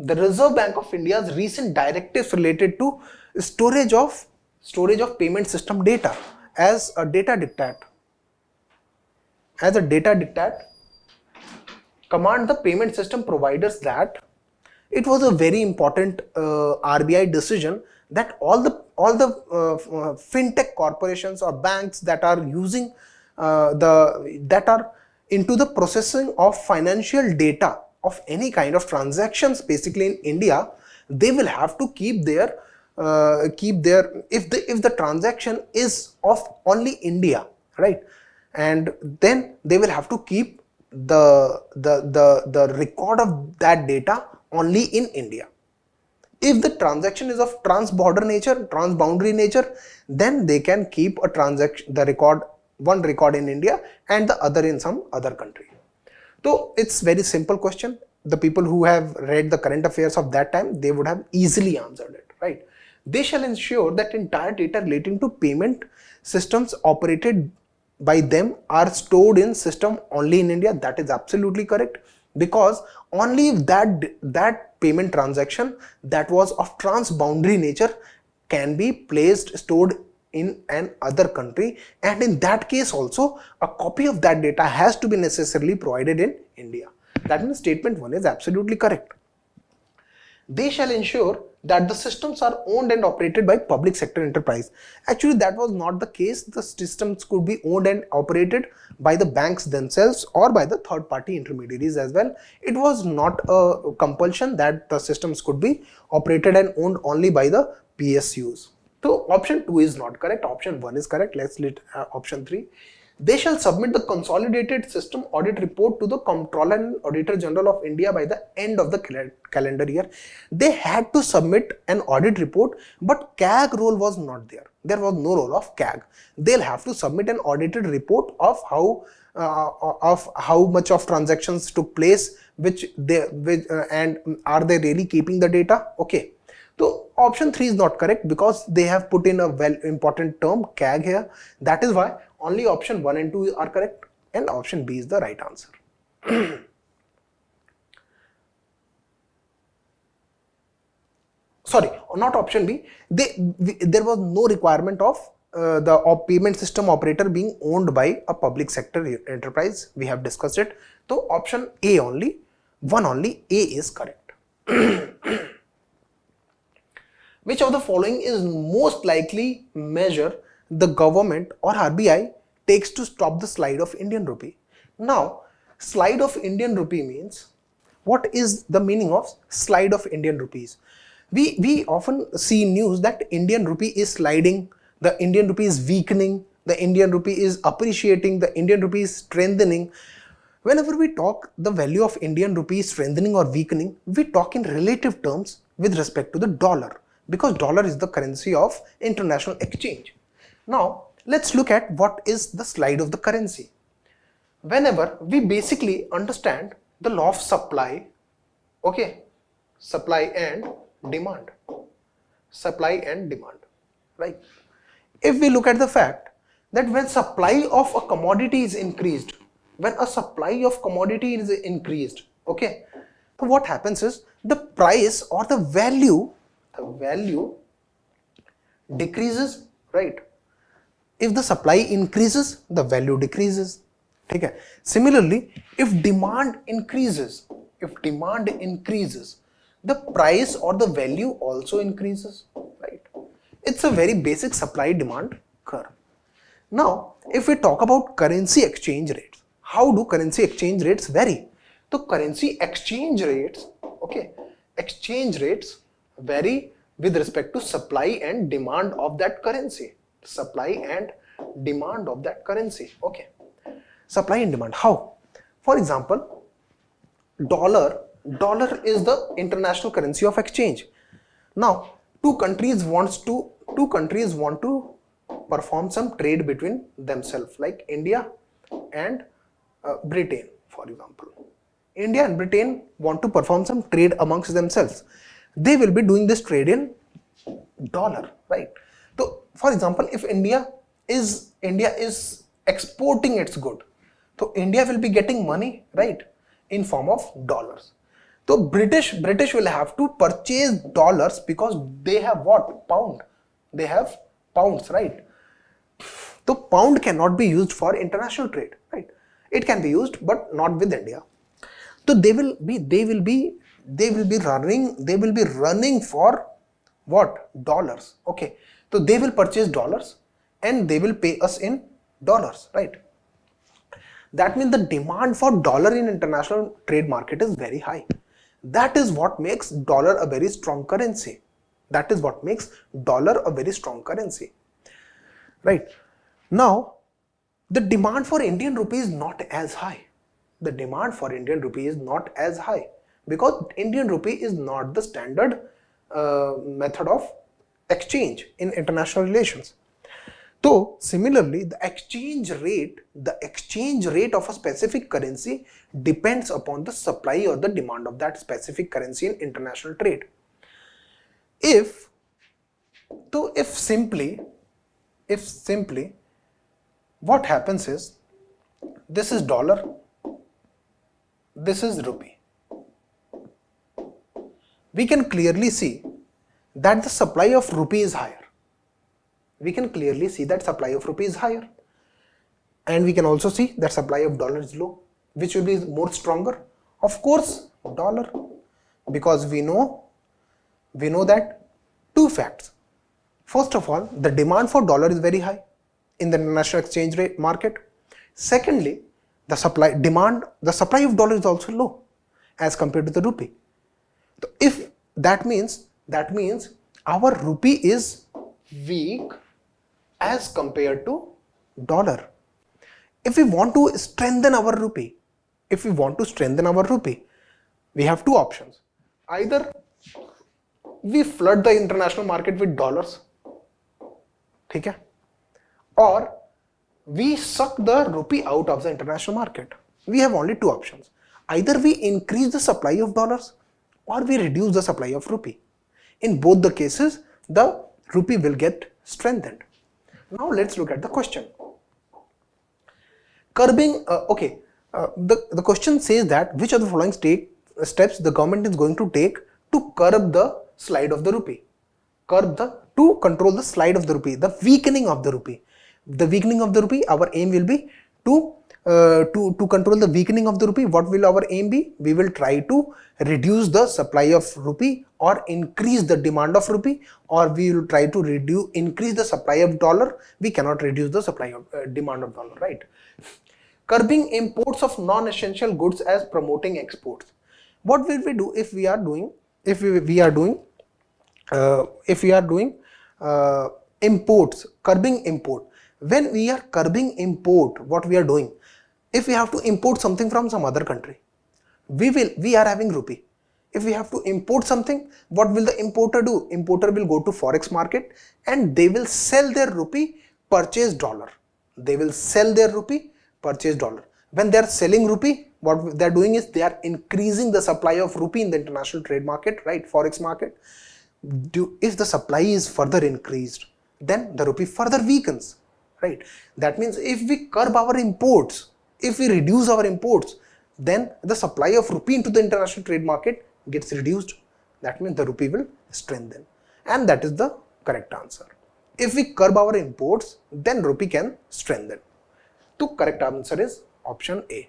the Reserve Bank of India's recent directives related to storage of payment system data as a data diktat. Command the payment system providers that it was a very important RBI decision that all the fintech corporations or banks that are using that are into the processing of financial data of any kind of transactions basically in India, they will have to keep their if the transaction is of only India, right, and then they will have to keep the record of that data only in India. If the transaction is of transboundary nature, then they can keep one record in India and the other in some other country. So it's very simple question. The people who have read the current affairs of that time, they would have easily answered it, right? They shall ensure that entire data relating to payment systems operated by them are stored in system only in India. That is absolutely correct, because only if that payment transaction that was of transboundary nature can be stored in an other country, and in that case also a copy of that data has to be necessarily provided in India. That means statement 1 is absolutely correct. They shall ensure that the systems are owned and operated by public sector enterprise. Actually, that was not the case. The systems could be owned and operated by the banks themselves or by the third party intermediaries as well. It was not a compulsion that the systems could be operated and owned only by the PSUs. So option 2 is not correct. Option 1 is correct. Let's let option 3. They shall submit the consolidated system audit report to the Comptroller and Auditor General of India by the end of the calendar year. They had to submit an audit report, but CAG role was not there. There was no role of CAG. They'll have to submit an audited report of how much of transactions took place, and are they really keeping the data? Okay. So option 3 is not correct because they have put in a important term CAG here. That is why only option 1 and 2 are correct and option B is the right answer. Sorry, not option B. There was no requirement of the payment system operator being owned by a public sector enterprise. We have discussed it. So option A only, 1 only, A is correct. Which of the following is most likely measure the government or RBI takes to stop the slide of Indian rupee? Now, slide of Indian rupee means, what is the meaning of slide of Indian rupees? We often see news that Indian rupee is sliding, the Indian rupee is weakening, the Indian rupee is appreciating, the Indian rupee is strengthening. Whenever we talk the value of Indian rupee strengthening or weakening, we talk in relative terms with respect to the dollar, because dollar is the currency of international exchange. Now, let's look at what is the slide of the currency. Whenever we basically understand the law of supply, okay, supply and demand, right? If we look at the fact that when supply of a commodity is increased, okay, so what happens is the price or the value decreases, right? If the supply increases, the value decreases. Okay. Similarly, if demand increases, the price or the value also increases, right? It's a very basic supply demand curve. Now, if we talk about currency exchange rates, how do currency exchange rates vary? So currency exchange rates, okay, vary with respect to supply and demand of that currency. Okay. Supply and demand. How? For example, dollar is the international currency of exchange. Now, two countries want to perform some trade between themselves, like India and Britain, for example. India and Britain want to perform some trade amongst themselves. They will be doing this trade in dollar, right? So, for example, if India is exporting its good, so India will be getting money, right, in form of dollars. So British will have to purchase dollars because they have what? Pound. They have pounds, right? So pound cannot be used for international trade, right? It can be used, but not with India. So they will be running for what? Dollars. Okay. So they will purchase dollars and they will pay us in dollars, right? That means the demand for dollar in international trade market is very high. That is what makes dollar a very strong currency. That is what makes dollar a very strong currency, right? Now, the demand for Indian rupee is not as high. The demand for Indian rupee is not as high because Indian rupee is not the standard method of exchange in international relations. So similarly, the exchange rate of a specific currency depends upon the supply or the demand of that specific currency in international trade. If simply what happens is, this is dollar, this is rupee. We can clearly see that the supply of rupee is higher. We can clearly see that supply of rupee is higher. And we can also see that supply of dollar is low. Which will be more stronger? Of course, dollar. Because we know that two facts. First of all, the demand for dollar is very high in the international exchange rate market. Secondly, the supply of dollar is also low as compared to the rupee. So if that means our rupee is weak as compared to dollar. If we want to strengthen our rupee, we have two options. Either we flood the international market with dollars, okay? Or we suck the rupee out of the international market. We have only two options. Either we increase the supply of dollars or we reduce the supply of rupee. In both the cases, the rupee will get strengthened. Now let's look at the question. Curbing, the question says that which of the following steps the government is going to take to curb the slide of the rupee. To control the slide of the rupee, the weakening of the rupee. The weakening of the rupee, our aim will be to control the weakening of the rupee. What will our aim be? We will try to reduce the supply of rupee or increase the demand of rupee, or we will try to increase the supply of dollar. We cannot reduce the supply of demand of dollar, right? Curbing imports of non-essential goods as promoting exports. What will we do if we are doing imports, curbing import? When we are curbing import, what we are doing? If we have to import something from some other country, we are having rupee. If we have to import something, what will the importer do? Importer will go to forex market and they will sell their rupee, purchase dollar. They will sell their rupee, purchase dollar. When they are selling rupee, what they are doing is they are increasing the supply of rupee in the international trade market, right? Forex market. If the supply is further increased, then the rupee further weakens, right? That means if we curb our imports, if we reduce our imports, then the supply of rupee into the international trade market gets reduced. That means the rupee will strengthen, and that is the correct answer. If we curb our imports, then rupee can strengthen. The correct answer is option A.